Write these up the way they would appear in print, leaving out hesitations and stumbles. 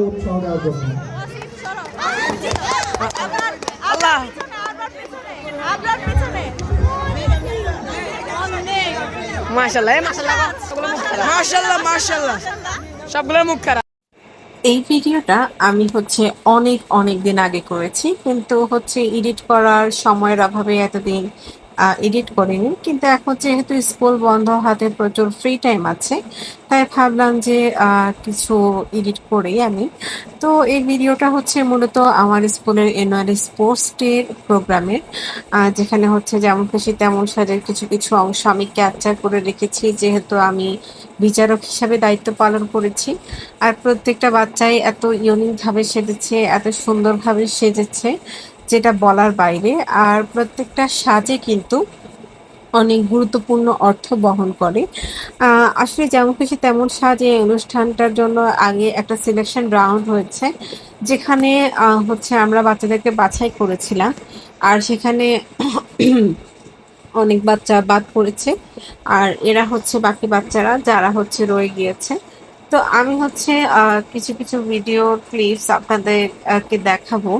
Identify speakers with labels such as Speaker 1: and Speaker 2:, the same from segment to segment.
Speaker 1: উৎসাহ দেওয়ার জন্য।
Speaker 2: আল্লাহ মাশাআল্লাহ মাশাআল্লাহ মাশাআল্লাহ মাশাআল্লাহ সবগুলোর মুখ খারাপ।
Speaker 3: এই ভিডিওটা আমি অনেক অনেক দিন আগে করেছি, কিন্তু এডিট করার সময়ের অভাবে এতদিন এডিট করিনি। কিন্তু এখন যেহেতু স্কুল বন্ধ, হাতে প্রচুর ফ্রি টাইম আছে, তাই ভাবলাম যে কিছু এডিট করি আমি। তো এই ভিডিওটা মূলত আমার স্কুলের অ্যানুয়াল স্পোর্টস ডে প্রোগ্রামের, যেখানে যেমন খুশি তেমন সাজের কিছু কিছু অংশ আমি ক্যাপচার করে রেখেছি, যেহেতু আমি বিচারক হিসাবে দায়িত্ব পালন করেছি। আর প্রত্যেকটা বাচ্চাই এত ইউনিকভাবে সেজেছে, এত সুন্দরভাবে সেজেছে, যেটা বলার বাইরে। আর প্রত্যেকটা সাজে কিন্তু অনেক গুরুত্বপূর্ণ অর্থ বহন করে। আসলে যেমন খুশি তেমন সাজ এই অনুষ্ঠানটার জন্য আগে একটা সিলেকশন রাউন্ড হয়েছে, যেখানে আমরা বাচ্চাদেরকে বাছাই করেছিলাম। আর সেখানে অনেক বাচ্চা বাদ পড়েছে, আর এরা বাকি বাচ্চারা যারা রয়ে গিয়েছে। তো আমি কিছু কিছু ভিডিও ক্লিপস আপনাদেরকে দেখাবো,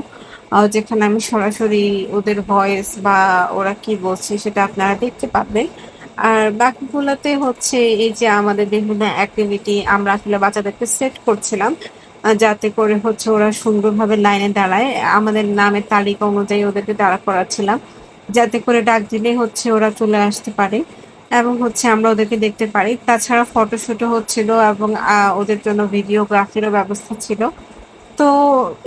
Speaker 3: যেখানে আমি সরাসরি ওদের ভয়েস বা ওরা কি বলছে সেটা আপনারা দেখতে পাবেন। আর বাকিগুলোতে এই যে আমাদের বিভিন্ন অ্যাক্টিভিটি আমরা আসলে বাচ্চাদেরকে সেট করছিলাম, যাতে করে ওরা সুন্দরভাবে লাইনে দাঁড়ায়। আমাদের নামের তালিকা অনুযায়ী ওদেরকে দাঁড়া করাচ্ছিলাম, যাতে করে ডাক দিলে ওরা চলে আসতে পারে এবং আমরা ওদেরকে দেখতে পারি। তাছাড়া ফটোশুটও হচ্ছিল এবং ওদের জন্য ভিডিওগ্রাফিরও ব্যবস্থা ছিল। তো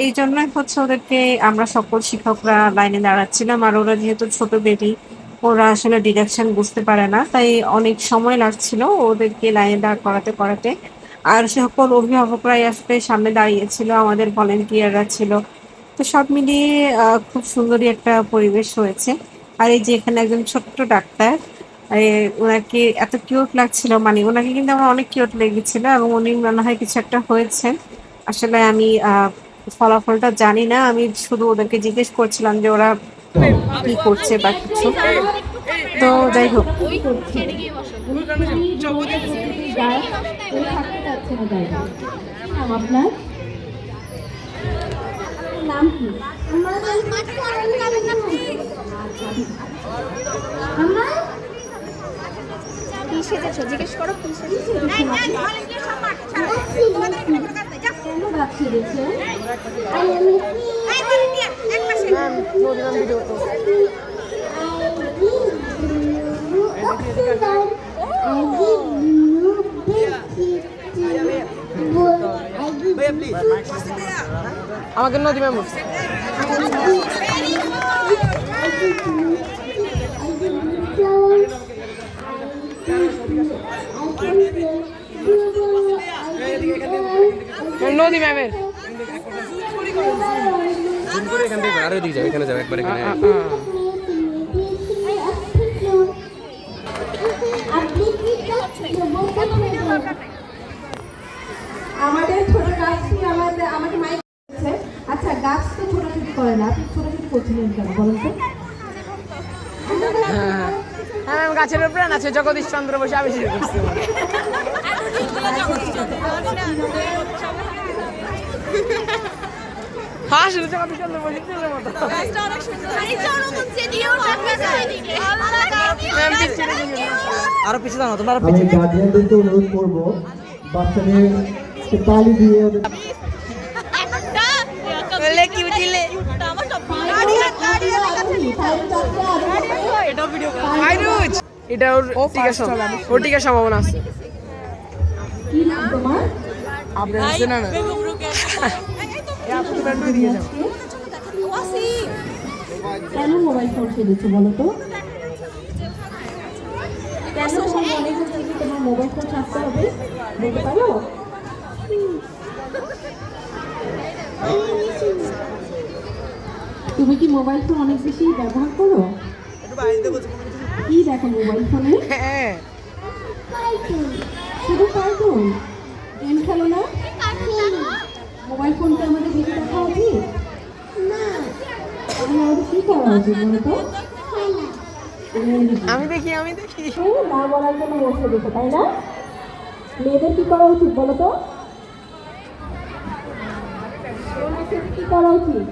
Speaker 3: এই জন্যই ওদেরকে আমরা সকল শিক্ষকরা লাইনে দাঁড়াচ্ছিলাম। আর ওরা যেহেতু ছোট বেবি, ওরা আসলে ডিরেকশন বুঝতে পারে না, তাই অনেক সময় লাগছিল ওদেরকে লাইনে দাঁড় করাতে করাতে। আর সকল অভিভাবকরাই আসলে সামনে দাঁড়িয়েছিল, আমাদের ভলেন্টিয়াররা ছিল। তো সব মিলিয়ে খুব সুন্দরই একটা পরিবেশ হয়েছে। আর এই যে এখানে একজন ছোট্ট ডাক্তার, ওনাকে এত কিউট লাগছিল, মানে ওনাকে কিন্তু আমার অনেক কিউট লেগেছিল, এবং উনি মনে হয় কিছু একটা হয়েছে। আসলে আমি ফলাফলটা জানি না, আমি শুধু ওদেরকে জিজ্ঞেস করছিলাম যে ওরা কি করছে বা কিছু। তো যাই হোক,
Speaker 4: আপনার নাম কি? জিজ্ঞেস করো কেন গাছ ছেড়েছে?
Speaker 2: আমাকে নদী ম্যাম নদী ম্যামের
Speaker 4: আমাদের ছোট গাছটি আমাকে মাইক দিচ্ছে। আচ্ছা, গাছ তো ছোটাছুটি করে না, আপনি ছোটাছুটি করছিলেন কেন বলেন তো?
Speaker 2: হ্যাঁ, গাছের উপরে আছে জগদীশ চন্দ্র বসে আবিষ্কার করছে। হ্যাঁ, শুধু জগদীশ চন্দ্র বসে মতো আরো পিছিয়ে দাও, তোমরা আরো পিছিয়ে।
Speaker 1: আমি গার্ডিয়ানদেরকে অনুরোধ করব বাচ্চাদের তালি দিয়ে ওদের
Speaker 2: এটা ওর টিকার সম্ভাবনা আছে।
Speaker 4: কেন মোবাইল ফোন ছেড়েছে বলো তো? কেন তোমার মনে হচ্ছে যে তোমার মোবাইল ফোন ছাড়তে হবে, বলতে পারো? তুমি কি মোবাইল ফোন অনেক বেশি ব্যবহার করো? কি দেখো মোবাইল ফোনে? শুধু কার্টুন, গেম খেলো না? মোবাইল ফোনটা আমাদের বেশি দেখা উচিত না, আমাদের কি করা উচিত বলো তো?
Speaker 2: আমি দেখি
Speaker 4: না বলার জন্য বসে দেখো, তাই না? মেয়েদের কি করা উচিত বলো তো? কি করা উচিত?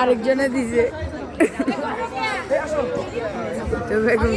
Speaker 2: আরেকজনে দিছে তো বেগুন